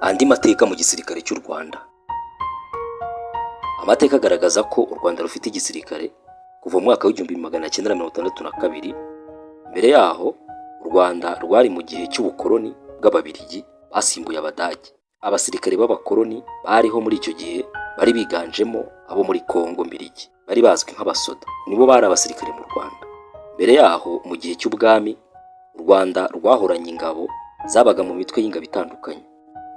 Andi mateka mu gisirikare cy'u Rwanda. Amateka agaragaza ko u Rwanda rufite igisirikare kuva mu mwaka w'1962. Mbere yaho u Rwanda rwari mu gihe cy'ubukoloni bw'Ababiligi basimbuye Abadage. Abasirikare b'abakoloni bariho muri icyo gihe bari biganjemo abo muri Kongo Mbiligi, bari bazwi nk'abasoda, nibo bari abasirikare mu Rwanda. Mbere yaho mu gihe cy'ubwami u Rwanda rwahoranye ingabo zabaga mu mitwe y'ingabo itandukanye.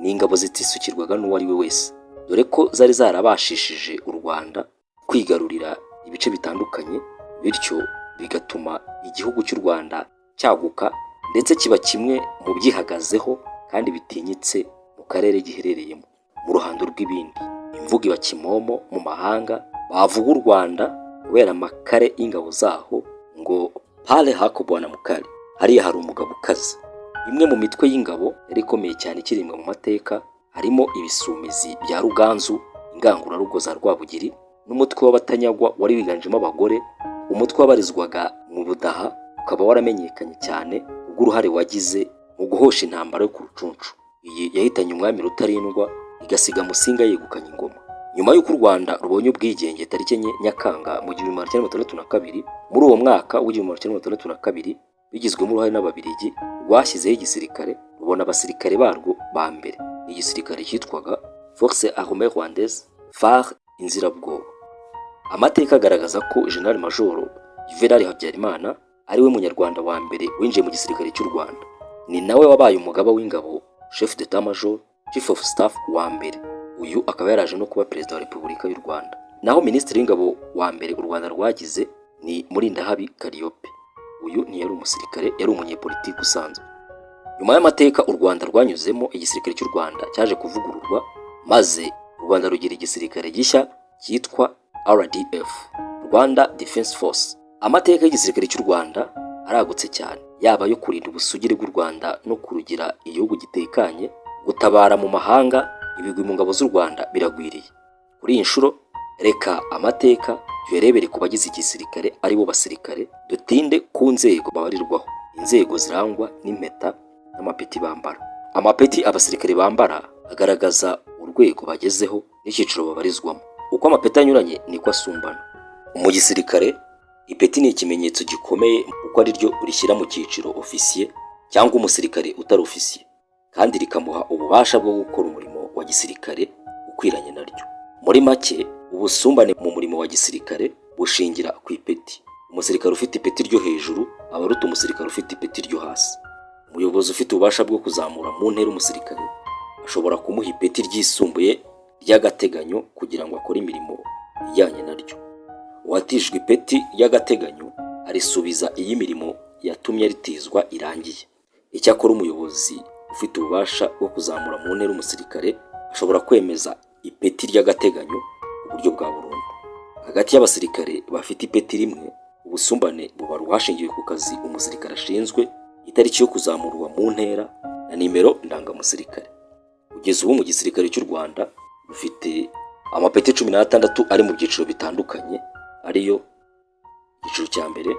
Ni ingabo zitisukirwaga n'uwo ari we wese, dore ko zari zarabashishije u Rwanda kwigarurira ibice bitandukanye, bityo bigatuma igihugu cy'u Rwanda cyaguka ndetse kiba kimwe mu byihagazeho kandi bitinyitse mu karere giherereyemo. Mu ruhando rw'ibindi, imvugo iba kimomo mu mahanga, bavuga u Rwanda kubera amakare y'ingabo zaho ngo pale hako bwana mukari, hariya hari umugabo ukaze. Imwe mu mitwe y'ingabo yari ikomeye cyane ikirimwe mu mateka harimo ibisumizi bya Ruganzu, ingangurarugo za Rwabugiri, n'umutwe w'abatanyagwa wari wiganjemo abagore. Umutwe wabarizwaga mu Budaha ukaba waramenyekanye cyane ubw'uruhare wagize mu guhosha intambara yo ku Rucunshu. Iyi yahitanye umwami Rutarindwa igasiga Musinga yegukanye ingoma. Nyuma y'uko u Rwanda rubonye ubwigenge tariki enye Nyakanga mu 1962, muri uwo mwaka w'1962 bigizwemo uruhare n'Ababiligi, rwashyizeho igisirikare rubona abasirikare barwo ba mbere. Igisirikare cyitwaga Force Armée Rwandaise, FAR Inzirabwoba. Amateka agaragaza ko General Major Juvenal Habyarimana ari we munyarwanda wa mbere winjiye mu gisirikare cy'u Rwanda. Ni nawe wabaye umugaba w'ingabo, Chef d'État Major, Chief of Staff wa mbere. Uyu akaba yaraje no kuba Perezida wa Repubulika y'u Rwanda. Naho Minisitiri w'ingabo wa mbere u Rwanda rwagize ni Mulindahabi Calliope. Uyu ntiyari umusirikare, yari umunyepolitiki usanzwe. Nyuma y'amateka u Rwanda rwanyuzemo, igisirikare cy'u Rwanda cyaje kuvugururwa, maze u Rwanda rugira igisirikare gishya cyitwa RDF, Rwanda Defense Force. Amateka y'igisirikare cy'u Rwanda aragutse cyane, yaba yo kurinda ubusugire bw'u Rwanda no kurugira igihugu gitekanye, gutabara mu mahanga. Ibigwi mu ngabo z'u Rwanda biragwiriye. Kuri iyi nshuro reka amateka tuyarebere ku bagize igisirikare ari bo basirikare, dutinde ku nzego babarirwaho. Inzego zirangwa n'impeta n'amapeti bambara. Amapeti abasirikare bambara agaragaza urwego bagezeho n'icyiciro babarizwamo. Uko amapeti anyuranye niko asumbana. Mu gisirikare ipeti ni ikimenyetso gikomeye kuko ari ryo rishyira mu cyiciro ofisiye cyangwa umusirikare utari ofisiye, kandi rikamuha ububasha bwo gukora umurimo wa gisirikare ukwiranye naryo. Muri make, ubusumbane mu murimo wa gisirikare bushingira ku ipeti. Umusirikare ufite ipeti ryo hejuru aba aruta umusirikare ufite ipeti ryo hasi. Umuyobozi ufite ububasha bwo kuzamura mu ntera umusirikare ashobora kumuha ipeti ryisumbuye ry'agateganyo kugira ngo akore imirimo ijyanye naryo. Uwatijwe ipeti ry'agateganyo arisubiza iyi mirimo yatumye aritizwa irangiye. Icyakora umuyobozi ufite ububasha bwo kuzamura mu ntera umusirikare ashobora kwemeza ipeti ry'agateganyo ku buryo bwa burundu. Hagati y'abasirikare bafite ipeti rimwe, ubusumbane buba hashingiwe ku kazi umusirikare ashinzwe, itariki yo kuzamurwa mu ntera na nimero ndangamusirikare. Kugeza ubu mu gisirikare cy'u Rwanda dufite amapeti 16 ari mu byiciro bitandukanye, ariyo icyiciro cya mbere.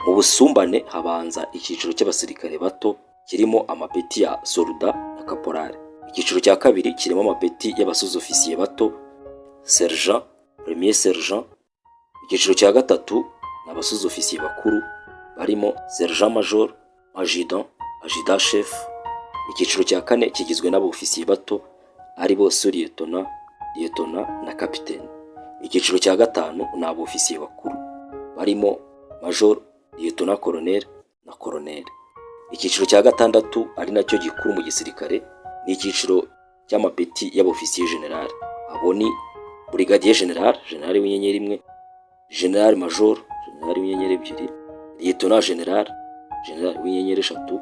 Mu busumbane habanza icyiciro cy'abasirikare bato kirimo amapeti ya solda na caporal. Icyiciro cya kabiri kirimo amapeti y'abasuzofisiye bato, sergent, premier sergent. Icyiciro cya gatatu n'abasuzofisiye bakuru barimo sergent major, adjudant, adjudant chef. Icyiciro cya kane kigizwe n'abofisiye bato ari bo lieutenant, lieutenant na capitaine. Icyiciro cya gatanu n'abofisiye bakuru barimo major, lieutenant colonel na colonel. Icyiciro cya gatandatu ari nacyo gikuru mu gisirikare ni icyiciro cy'amapeti y'abofisiye general. Abo ni brigadier general, general w'inyenyeri imwe, general major, general w'inyenyeri ebyiri, lieutenant general, general w'inyenyeri eshatu.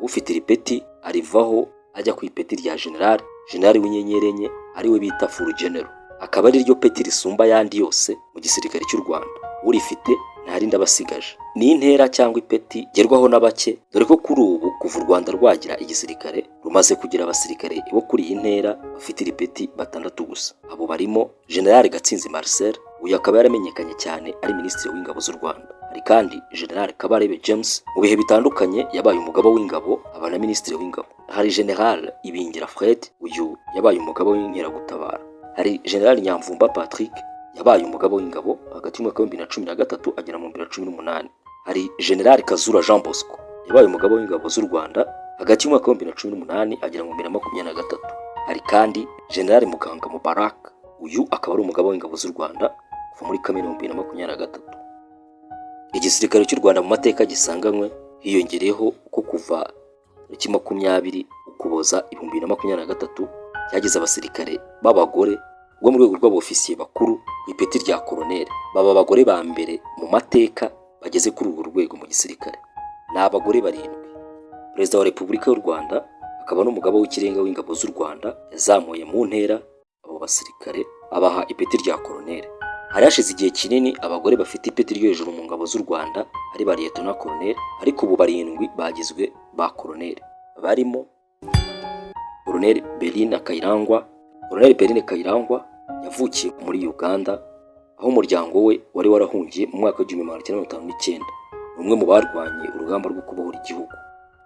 Ufite iri peti arivaho ajya ku ipeti rya general, general w'inyenyeri enye, ari we bita full general. Akaba ari ryo peti risumba yandi yose mu gisirikare cy'u Rwanda. Urifite ntarinda basigaje. Ni intera cyangwa ipeti gerwaho na bake, dore ko kuri ubu kuva u Rwanda rwagira igisirikare rumaze kugira abasirikare bo kuri iyi ntera bafite iri peti 6 gusa. Abo barimo General Gatsinzi Marcel, uyu akaba yaramenyekanye cyane ari Minisitiri w'Ingabo z'u Rwanda. Hari kandi General Kabarebe James, mu bihe bitandukanye yabaye umugaba w'ingabo aba na minisitiri w'ingabo. Hari General Ibingira Fred, uyu yabaye umugabo w'inkeragutabara. Hari General Nyamvumba Patrick, yabaye umugabo w'ingabo hagati y'umwaka wa 2013 agera mu 2018. Hari General Kazura Jean Bosco, yabaye umugabo w'ingabo z'u Rwanda hagati y'umwaka wa 2018 agera mu 2023. Hari kandi General Muganga Mubarak, uyu akaba ari umugabo w'ingabo z'u Rwanda kuva muri Kamena 2023. Igisirikare cy'u Rwanda mu mateka gisanganywe hiyongereyeho ko kuva 20 Ukuboza 2023 cyagize abasirikare b'abagore bo mu rwego rw'abofisiye bakuru ku ipeti rya koloneli. Baba abagore ba mbere mu mateka bageze kuri urwo rwego mu gisirikare. Ni abagore 7. Perezida wa Repubulika y'u Rwanda akaba n'umugaba w'ikirenga w'ingabo z'u Rwanda yazamuye mu ntera abo basirikare abaha ipeti rya koloneli. Hari hashize igihe kinini abagore bafite ipeti ryo hejuru mu ngabo z'u Rwanda ari ba Lieutenant Colonel, ariko ubu 7 bagizwe ba koloneli, barimo Colonel Berine Kayirangwa. Colonel Berine Kayirangwa yavukiye muri Uganda, aho umuryango we wari warahungiye mu mwaka wa 1959. Umwe mu barwanye urugamba rwo kubohora igihugu.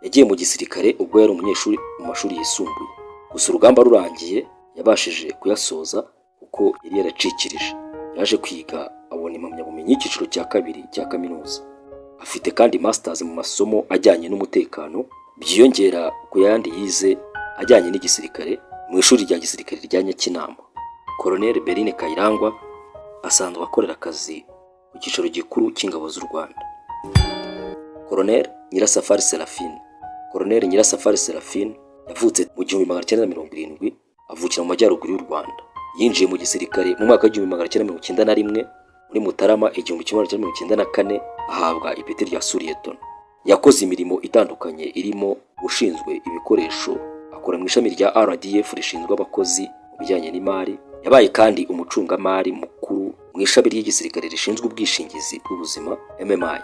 Yagiye mu gisirikare ubwo yari umunyeshuri mu mashuri yisumbuye. Gusa urugamba rurangiye yabashije kuyasoza kuko yari yaracikirije. Yaje kwiga abona impamyabumenyi y'ikiciro cya 2 cya kaminuza. Afite kandi masters mu masomo ajyanye n'umutekano, byiyongera ku yandi yize ajyanye n'igisirikare mu ishuri rya gisirikare rya Nyakinama. Colonel Berine Kayirangwa asanzwe akorera akazi ku cyicaro gikuru cy'ingabo z'u Rwanda. Colonel Nyirasafari Seraphine. Colonel Nyirasafari Seraphine yavutse mu 1970, avukira mu majyaruguru y'u Rwanda. Yinjiye mu gisirikare mu mwaka wa 1991, muri Mutarama 1994 ahabwa ipeti rya Suriyetona. Yakoze imirimo itandukanye irimo ushinzwe ibikoresho, akora mu ishami rya RDF rishinzwe abakozi mu bijyanye n'imari. Yabaye kandi umucungamari mukuru mu ishami ry'igisirikare rishinzwe ubwishingizi bw'ubuzima MMI.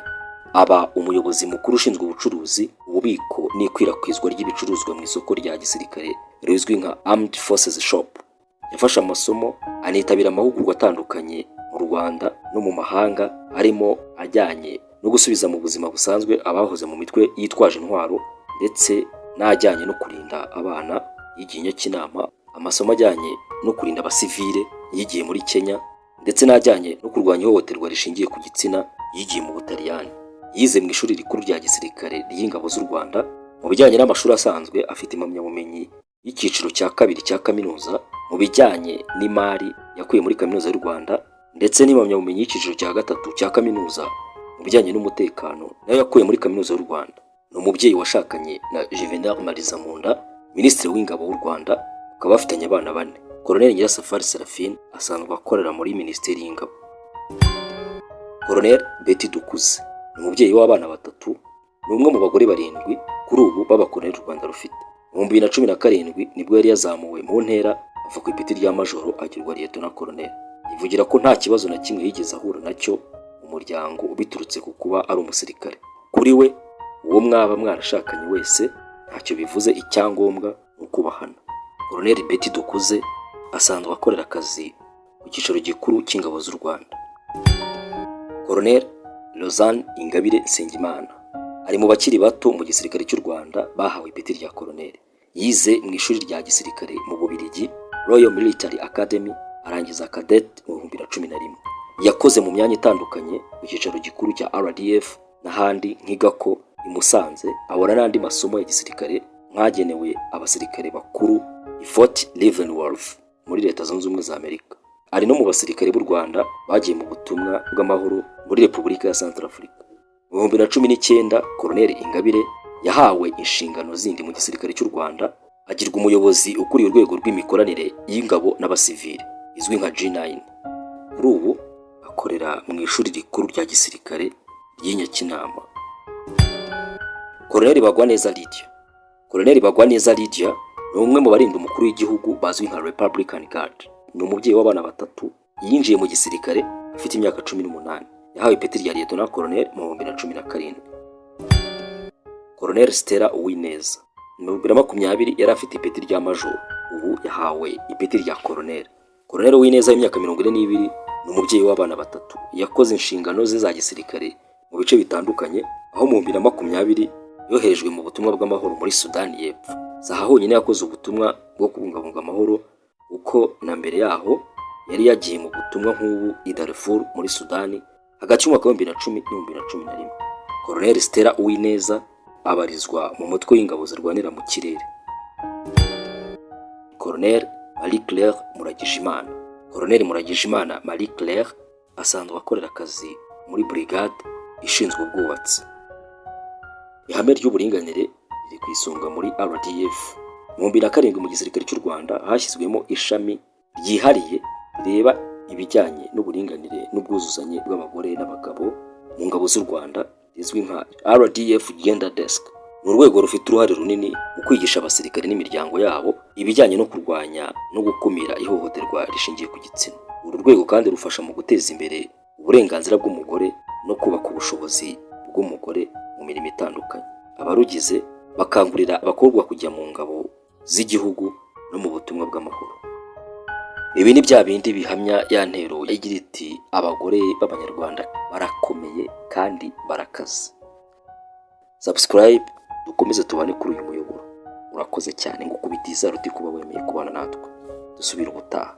Aba umuyobozi mukuru ushinzwe ubucuruzi, ububiko n'ikwirakwizwa ry'ibicuruzwa mu isoko rya gisirikare rizwi nka Armed Forces Shop. Yafashe amasomo anitabira amahugurwa atandukanye mu Rwanda no mu mahanga, harimo ajyanye no gusubiza mu buzima busanzwe abahoze mu mitwe yitwaje intwaro, ndetse n'ajyanye no kurinda abana yigiye Nyakinama. Amasomo ajyanye no kurinda abasivile yigiye muri Kenya, ndetse n'ajyanye no kurwanya ihohoterwa rishingiye ku gitsina yigiye mu Butaliyani. Yize mu ishuri rikuru rya gisirikare ry'ingabo z'u Rwanda. Mu bijyanye n'amashuri asanzwe afite impamyabumenyi y'ikiciro cya 2 cya kaminuza mu bijyanye n'imari yakuye muri Kaminuza y'u Rwanda, ndetse n'impamyabumenyi y'ikiciro cya 3 cya kaminuza mu bijyanye n'umutekano nayo yakuye muri Kaminuza y'u Rwanda. Ni umubyeyi washakanye na Juvenal Marizamunda, minisitiri w'ingabo w'u Rwanda, bakaba bafitanye abana 4. Colonel Nyirasafari Seraphine asanzwe akorera muri Minisiteri y'Ingabo. Colonel Betty Dukuze ni umubyeyi w'abana 3, ni umwe mu bagore 7 kuri ubu b'abakoloneli u Rwanda rufite. Mu 2017 nibwo yari yazamuwe mu ntera ava ku ipeti rya majoro agirwa Lieutenant Colonel. Yivugira ko nta kibazo na kimwe yigeze ahura nacyo mu muryango biturutse ku kuba ari umusirikare. Kuri we, uwo mwaba mwarashakanye wese ntacyo bivuze, icyangombwa ni ukubahana. Colonel Betty Dukuze asanzwe akorera akazi ku cyicaro gikuru cy'ingabo z'u Rwanda. Colonel Lausanne Ingabire Nsengimana ari mu bakiri bato mu gisirikare cy'u Rwanda bahawe ipeti rya koloneli. Yize mu ishuri rya gisirikare mu Bubiligi Royal Military Academy, arangiza cadet mu 2011. Yakoze mu myanya itandukanye mu cyicaro gikuru cya RDF n'ahandi nk'Igako i Musanze, abona n'andi masomo ya gisirikare mwagenewe abasirikare bakuru i Fort Leavenworth muri Leta Zunze Ubumwe za Amerika. Ari no mu basirikare b'u Rwanda bagiye mu butumwa bw'amahoro muri Repubulika ya Centrafrica. Mu 2019 Colonel Ingabire yahawe inshingano zindi mu gisirikare cy'u Rwanda, agirwa umuyobozi ukuriye urwego rw'imikoranire y'ingabo n'abasivili izwi nka G9. Kuri ubu akorera mu ishuri rikuru rya gisirikare ry'Inyakinama. Colonel Bagwaneza Lydia. Colonel Bagwaneza Lydia ni umwe mu barinda umukuru w'igihugu bazwi nka Republican Guard. Ni umubyeyi w'abana 3, yinjiye mu gisirikare afite imyaka 18. Yahawe ipeti rya Lieutenant Colonel mu 2017. Colonel Stella Uwineza mu 2020 yari afite ipeti rya Major, ubu yahawe ipeti rya Colonel. Colonel Uwineza y'imyaka 42 ni umubyeyi w'abana 3. Yakoze inshingano ze za gisirikare mu bice bitandukanye, aho mu 2020 yoherejwe mu butumwa bw'amahoro muri Sudani y'Epfo. Zaha honyine yakoze ubutumwa bwo kubungabunga amahoro, uko na mbere yaho yari yagiye mu butumwa nk'ubu i Darfur muri Sudani hagati y'umwaka wa 2010 na 2011. Colonel Stella Uwineza abarizwa mu mutwe w'ingabo zirwanira mu kirere. Colonel Marie Claire Muragijimana. Colonel Muragijimana Marie Claire asanzwe akorera akazi muri brigade ishinzwe ubwubatsi. Ihame ry'uburinganire riri ku isonga muri RDF. Mu 2007 mu gisirikare cy'u Rwanda hashyizwemo ishami ryihariye rireba ibijyanye n'uburinganire n'ubwuzuzanye bw'abagore n'abagabo mu ngabo z'u Rwanda rizwi nka RDF Gender Desk. Ni urwego rufite uruhare runini mu kwigisha abasirikare n'imiryango yabo ibijyanye no kurwanya no gukumira ihohoterwa rishingiye ku gitsina. Uru rwego kandi rufasha mu guteza imbere uburenganzira bw'umugore no kubaka ubushobozi bw'umugore mu mirimo itandukanye. Abarugize bakangurira abakobwa kujya mu ngabo z'igihugu no mu butumwa bw'amahoro. Ibi ni bya bindi bihamya ya ntero igira iti abagore b'Abanyarwanda barakomeye kandi barakaze. Subscribe dukomeze tubane kuri uyu muyoboro. Urakoze cyane ngo kubitiza ruti kuba wemeye kubana natwe. Dusubira ubutaha.